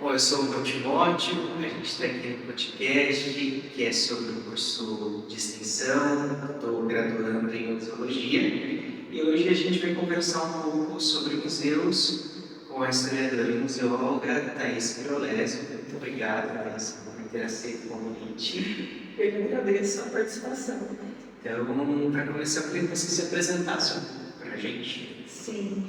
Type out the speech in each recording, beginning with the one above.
Bom, eu sou o Timóteo, a gente está aqui no podcast, que é sobre o curso de extensão, estou graduando em museologia, e hoje a gente vai conversar um pouco sobre museus com a historiadora e museóloga Thaís Pirolesi. Muito obrigado, Thaís, por ter aceito o convite. Eu que agradeço a participação. Então, para começar, eu queria que você se apresentasse para a gente. Sim,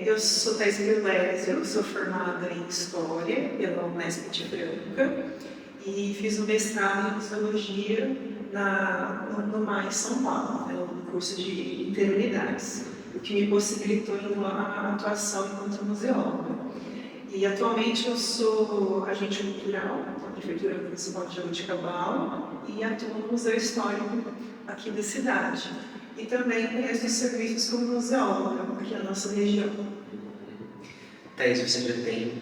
eu sou Thaís Pirolesi, eu sou formada em História pela Unesp de Franca e fiz um mestrado em Museologia no MAI São Paulo, no curso de Interunidades, o que me possibilitou então, a atuação enquanto museóloga. E atualmente eu sou agente cultural da Prefeitura Municipal de Jaboticabal e atuo no Museu Histórico aqui da cidade. E também presto serviços como museóloga aqui na nossa região. Thaís, você já tem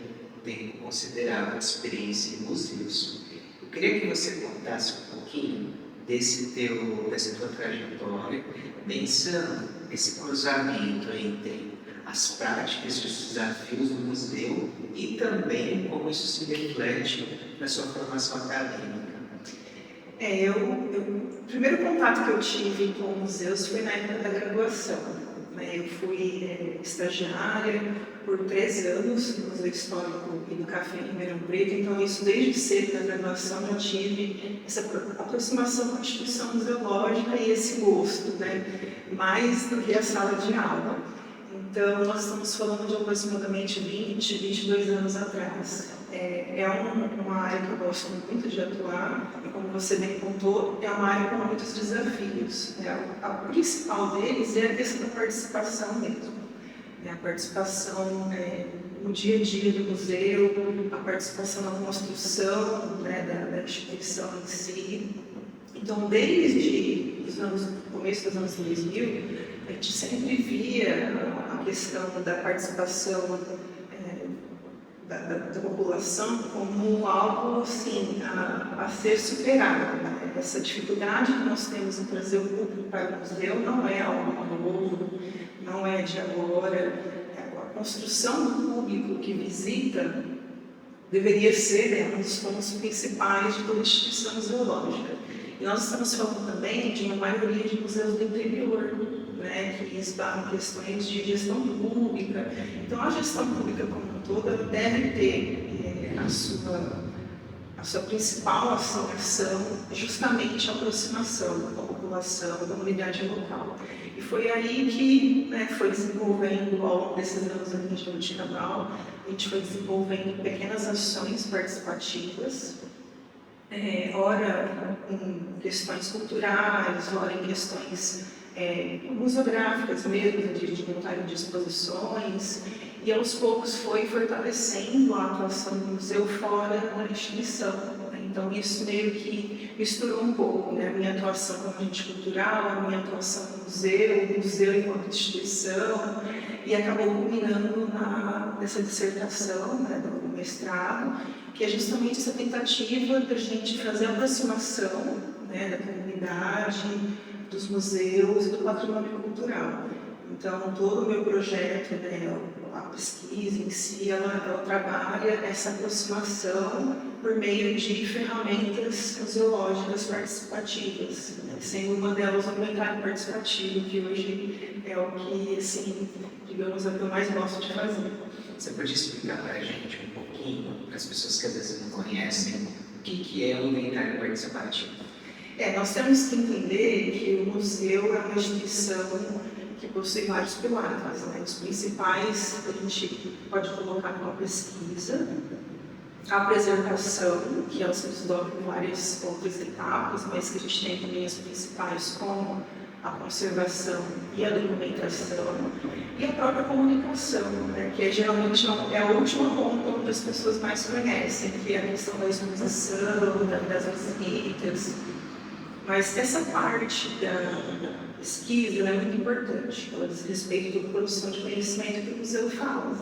tempo considerável de experiência em museus. Eu queria que você contasse um pouquinho dessa tua trajetória, pensando esse cruzamento entre as práticas e os desafios do museu e também como isso se reflete na sua formação acadêmica. O primeiro contato que eu tive com museus foi na época da graduação. Eu fui estagiária por 3 anos no Museu Histórico e do Café em Ribeirão Preto, então isso desde cedo na graduação eu tive essa aproximação com a instituição museológica e esse gosto, mais do que a sala de aula. Então, nós estamos falando de aproximadamente 22 anos atrás. É uma área que eu gosto muito de atuar, e como você bem contou, é uma área com muitos desafios. A principal deles é a questão da participação mesmo. A participação no dia a dia do museu, a participação na construção da instituição em si. Então, desde o começo dos anos 2000, a gente sempre via a questão da participação da população como algo assim, a ser superado. Essa dificuldade que nós temos em trazer o público para o museu não é algo novo, não é de agora. A construção do público que visita deveria ser um dos pontos principais de toda instituição museológica. E nós estamos falando também de uma maioria de museus do interior, que esbarram questões de gestão pública. Então, a gestão pública como um todo deve ter a sua principal ação justamente a aproximação da população, da comunidade local. E foi aí que foi desenvolvendo, ao longo desses anos aqui em Jaboticabal, a gente foi desenvolvendo pequenas ações participativas, ora em questões culturais, ora em questões museográficas mesmo, de montar de exposições, e aos poucos foi fortalecendo a atuação do museu fora da instituição. Então isso meio que misturou um pouco a minha atuação como agente cultural, a minha atuação no museu, o museu enquanto instituição, e acabou culminando nessa dissertação do mestrado, que é justamente essa tentativa da gente fazer a aproximação da comunidade, dos museus e do patrimônio cultural. Então, todo o meu projeto, a pesquisa em si, ela trabalha essa aproximação por meio de ferramentas museológicas participativas, sendo uma delas o inventário participativo, que hoje é o que, assim, digamos, é o que eu mais gosto de fazer. Você pode explicar para a gente um pouquinho, para as pessoas que às vezes não conhecem, o que é o inventário participativo? Nós temos que entender que o museu é uma instituição que possui vários pilares. Os principais a gente pode colocar numa pesquisa, a preservação, que ela se desdobra em várias outras etapas, mas que a gente tem também as principais, como a conservação e a documentação, e a própria comunicação, que geralmente é a última ponta onde as pessoas mais conhecem, que é a questão da exposição, das visitas. Mas essa parte da pesquisa é muito importante, ela diz respeito à produção de conhecimento que o museu faz.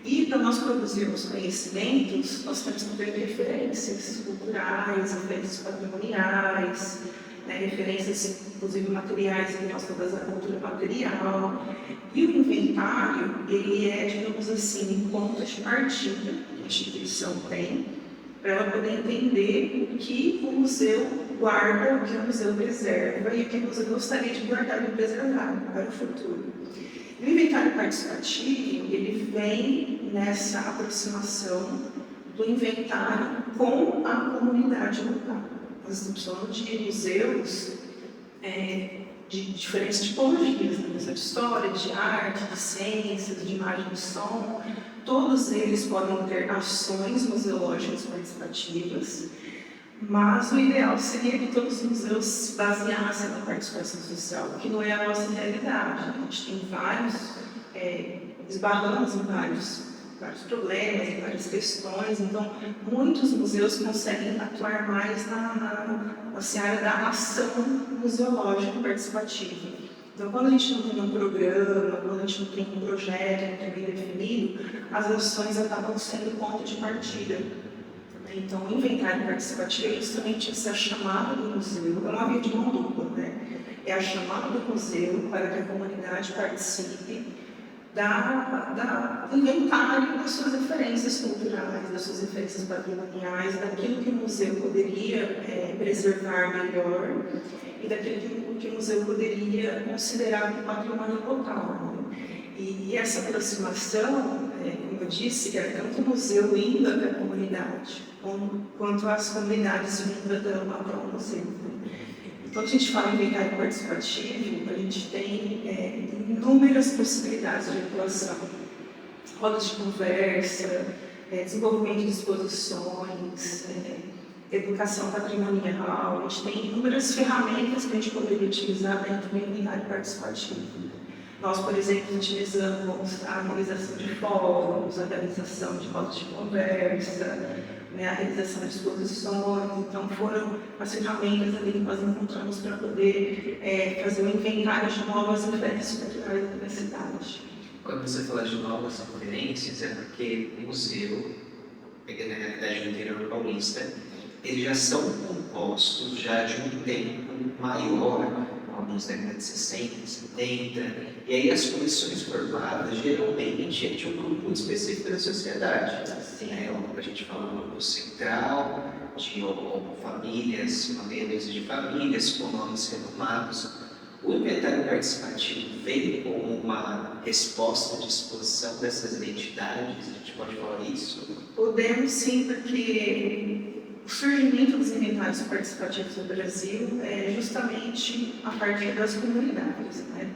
E para nós produzirmos conhecimentos, nós temos que ter referências culturais, referências patrimoniais, referências, inclusive, materiais relacionadas à cultura material. E o inventário, ele é, digamos assim, um ponto de partida. instituição tem, para ela poder entender o que o museu guarda, o que o museu preserva e o que o museu gostaria de guardar e preservar para o futuro. O inventário participativo, ele vem nessa aproximação do inventário com a comunidade local. Nós estamos falando de museus de diferentes tipologias, né? Museu de história, de arte, de ciências, de imagem e som. Todos eles podem ter ações museológicas participativas, mas o ideal seria que todos os museus se baseassem na participação social, que não é a nossa realidade. A gente tem esbarramos em vários problemas, em várias questões, então muitos museus conseguem atuar mais na seara da ação museológica participativa. Então, quando a gente não tem um programa, quando a gente não tem um projeto muito bem definido, as ações acabam sendo ponto de partida. Então, o inventário participativo é justamente essa chamada do museu, é uma via de mão dupla, né? É a chamada do museu para que a comunidade participe do inventário das suas referências culturais, das suas referências patrimoniais, daquilo que o museu poderia preservar melhor e daquilo que o museu poderia considerar um patrimônio local. Né? E essa aproximação, como eu disse, é tanto o museu indo até a comunidade, quanto as comunidades vindo até o museu. Quando a gente fala em inventário participativo, a gente tem inúmeras possibilidades de atuação. Rodas de conversa, desenvolvimento de exposições, educação patrimonial. A gente tem inúmeras ferramentas que a gente poderia utilizar dentro do inventário participativo. Nós, por exemplo, utilizamos a realização de fóruns, a realização de rodas de conversa, a realização de exposições. Então, foram as ferramentas ali que nós encontramos para poder fazer um inventário de novas referências culturais da cidade. Quando você fala de novas referências, é porque o museu, pegando a realidade do interior paulista, eles já são compostos já de um tempo maior, alguns décadas de 60, 70, e aí as comissões formadas geralmente é de um grupo específico da sociedade. A gente fala do grupo central, de famílias, uma meia dúzia de famílias com nomes renomados. O inventário participativo veio como uma resposta de exposição dessas identidades, a gente pode falar isso? Podemos sim, porque o surgimento dos inventários participativos no Brasil é justamente a partir das comunidades. Né?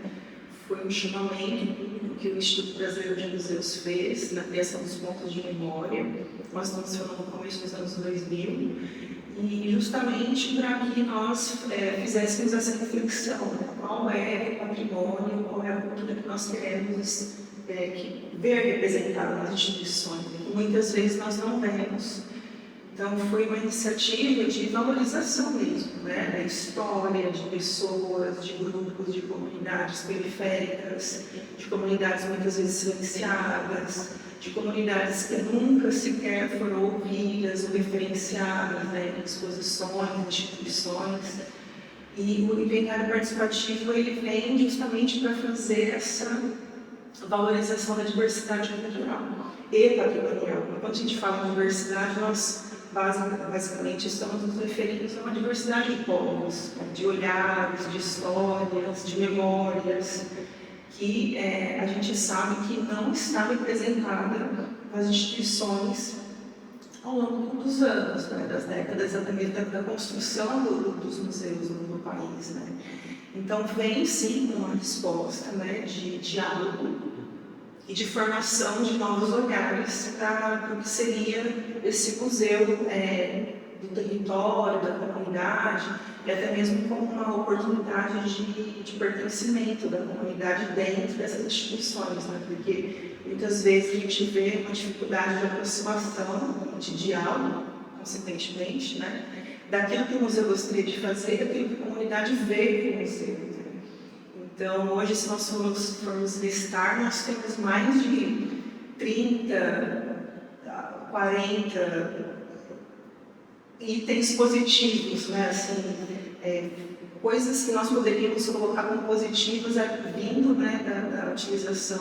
Foi um chamamento que o Instituto Brasileiro de Museus fez na criação dos pontos de memória. Nós estamos falando no começo dos anos 2000, e justamente para que nós fizéssemos essa reflexão, né? Qual é o patrimônio, qual é a cultura que nós queremos ver representada nas instituições, que muitas vezes nós não vemos. Então, foi uma iniciativa de valorização mesmo, né? Da história, de pessoas, de grupos, de comunidades periféricas, de comunidades muitas vezes silenciadas, de comunidades que nunca sequer foram ouvidas ou referenciadas, né, em exposições, instituições. E o inventário participativo ele vem justamente para fazer essa valorização da diversidade cultural e patrimonial. Quando a gente fala em diversidade, nós basicamente estamos nos referindo a uma diversidade de povos, de olhares, de histórias, de memórias, que a gente sabe que não está representada nas instituições ao longo dos anos, né, das décadas, até mesmo da construção dos museus no país. Né. Então, vem sim uma resposta, né, de diálogo e de formação de novos olhares para o que seria esse museu do território, da comunidade, e até mesmo como uma oportunidade de pertencimento da comunidade dentro dessas instituições, né? Porque muitas vezes a gente vê uma dificuldade de aproximação, de diálogo, consequentemente, né? Daquilo que o museu gostaria de fazer, daquilo que a comunidade vê com o museu. Então, hoje, se nós formos listar, nós temos mais de 30, 40 itens positivos, né? Assim, coisas que nós poderíamos colocar como positivas vindo, né, da utilização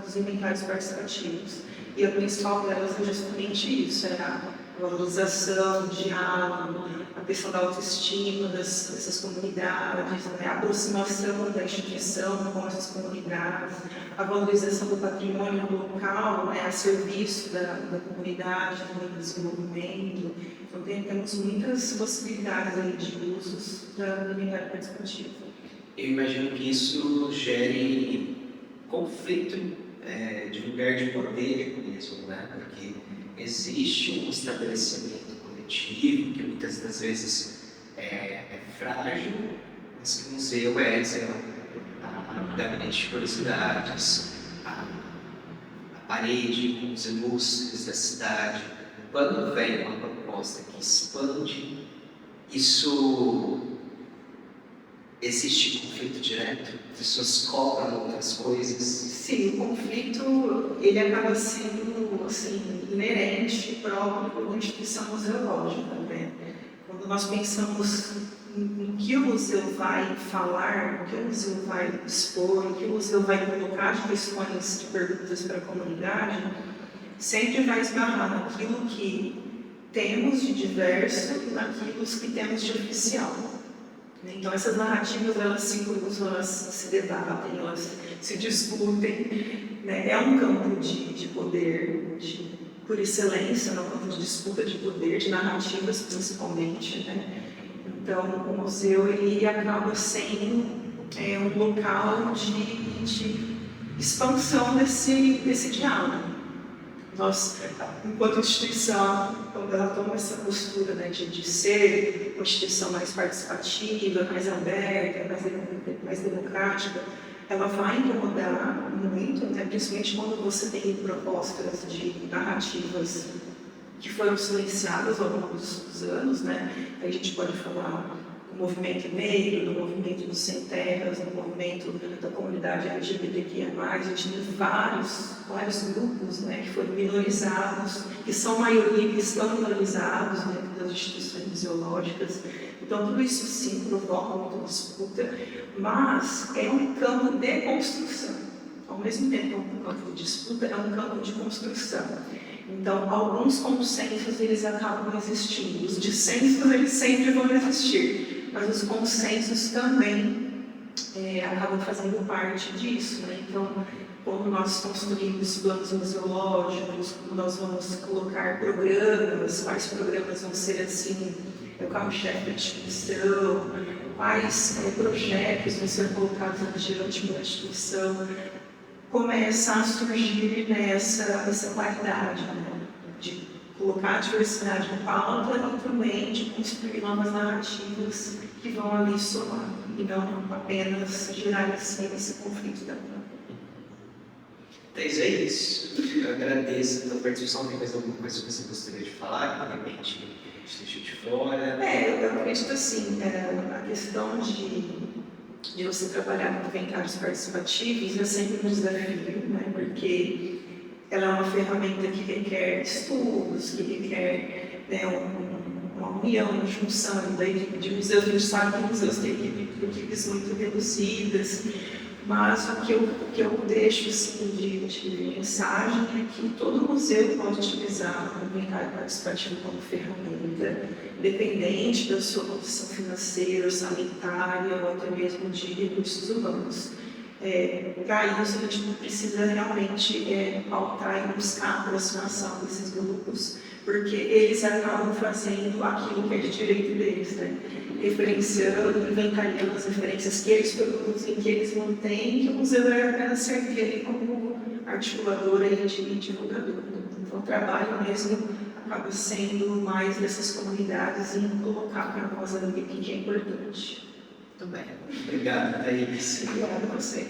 dos inventários participativos. E a principal delas é justamente isso, é a valorização, o diálogo, a questão da autoestima dessas comunidades, né, a aproximação da instituição com essas comunidades, a valorização do patrimônio local, né, a serviço da comunidade, do desenvolvimento. Então, temos muitas possibilidades aí de usos do inventário participativo. Eu imagino que isso gere conflito de lugar de poder mesmo, né? Porque existe um estabelecimento coletivo que muitas das vezes é frágil, mas que o museu é, sei lá, o gabinete de curiosidades, a parede com os ilustres da cidade. Quando vem uma proposta que expande, isso existe conflito direto? Pessoas cobram outras coisas? Sim, o conflito ele acaba sendo assim, inerente próprio da instituição museológica, né? Quando nós pensamos no que o museu vai falar, no que o museu vai expor, no que o museu vai colocar de questões, de perguntas para a comunidade, sempre vai esbarrar naquilo que temos de diverso e naquilo que temos de oficial. Então, essas narrativas, elas se cruzam, elas se debatem, elas se discutem. Né? É um campo de poder, por excelência, é um campo de disputa de poder, de narrativas principalmente. Né? Então, o museu ele acaba sendo um local de expansão desse diálogo. Nós, enquanto instituição, quando ela toma essa postura, né, de ser uma instituição mais participativa, mais aberta, mais democrática, ela vai incomodar muito, né, principalmente quando você tem propostas de narrativas que foram silenciadas ao longo dos anos. Né? Aí a gente pode falar do movimento negro, do movimento dos sem terras, do movimento da comunidade LGBTQIA+, a gente tem vários grupos, né, que foram minorizados, que são maioria, que estão minorizados dentro das instituições museológicas. Então, tudo isso sim provoca muita disputa, mas é um campo de construção. Ao mesmo tempo que é um campo de disputa, é um campo de construção. Então, alguns consensos eles acabam existindo, os dissensos eles sempre vão existir, mas os consensos também acabam fazendo parte disso. Né? Então, quando nós construímos planos museológicos, quando nós vamos colocar programas, quais programas vão ser assim, o carro-chefe da instituição, quais projetos vão ser colocados diante de uma instituição, começa a surgir essa qualidade, né? De colocar a diversidade em pauta e também de construir novas narrativas que vão ali somar e não apenas gerar esse conflito da Então, é isso. Eu agradeço a tua participação. Tem mais alguma coisa que você gostaria de falar? Que de repente a gente deixou de fora? Eu acredito assim, a questão de você trabalhar com inventários participativos é sempre um desafio, né? Porque ela é uma ferramenta que requer estudos, que requer uma união, uma junção de museus. A gente sabe que museus têm equipes muito reduzidas, mas o que eu deixo assim, de mensagem é que todo museu pode utilizar o inventário participativo como ferramenta, independente da sua condição financeira, orçamentária ou até mesmo de recursos humanos. Para isso, a gente precisa realmente pautar e buscar a aproximação desses grupos, porque eles acabam fazendo aquilo que é de direito deles, né? Referenciando, inventariando as referências que eles produzem, que eles mantêm, que o museu deve apenas servir ali como articulador e divulgador. Então, o trabalho mesmo acaba sendo mais dessas comunidades em colocar para nós ali o que é importante. Muito bem. Obrigado, Thaís. Obrigada a você.